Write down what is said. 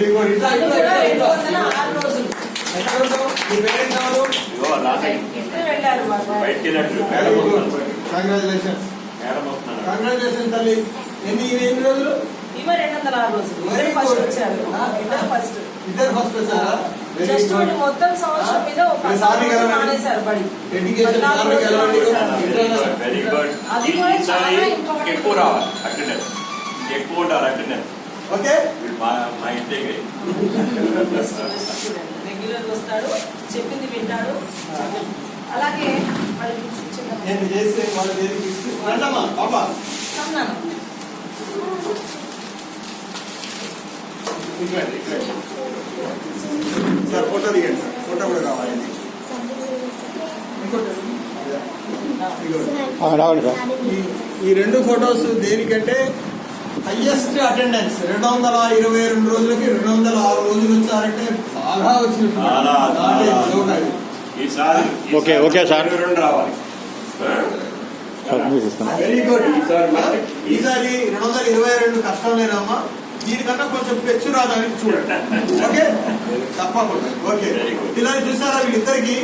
Very good. ఇట్లా ఇట్లా ఇట్లా ఇట్లా 206 రోజులు. ఎక్కడ ఉంటావు? నీ పేరెంట్స్ ఎవరు? వెళ్ళారు కంగ్రాచులేషన్స్. కంగ్రాచులేషన్స్ తల్లి. ఎన్ని రోజులు? ఇవ 206 రోజులు. ఫస్ట్ వచ్చారు. ఫస్ట్ ఇద్దరు ఫస్ట్ వచ్చారా? జస్ట్ మొత్తం సంవత్సరం మీద ఒక మానేశారు బడి. ఎడ్యుకేషన్ అది కూడా చాలా ఇంపార్టెంట్. ఎక్కువ రావాలి అటెండెన్స్, ఎక్కువ ఉండాలి అటెండెన్స్. ఓకే, మా ఇంటికి రెగ్యులర్ వస్తాడు, చెప్పింది వింటాడు. అలాగే నేను చేసి వాళ్ళ రండమ్మా పాపా. సార్ ఫోటో దిగండి సార్, ఫోటో కూడా కావాలి. ఈ రెండు ఫొటోస్ దేనికంటే హైయెస్ట్ అటెండెన్స్ 222 రోజులకి 206 రోజులు వచ్చారంటే బాగా వచ్చినట్టు. ఓకే ఓకే సార్, రెండు రావాలి. Very good. ఈసారి 222 కష్టం లేదమ్మా, దీనికన్నా కొంచెం పెచ్చు రాదానికి చూడండి. ఓకే, తప్పకుండా. ఓకే, ఇలా చూసారా వీళ్ళిద్దరికి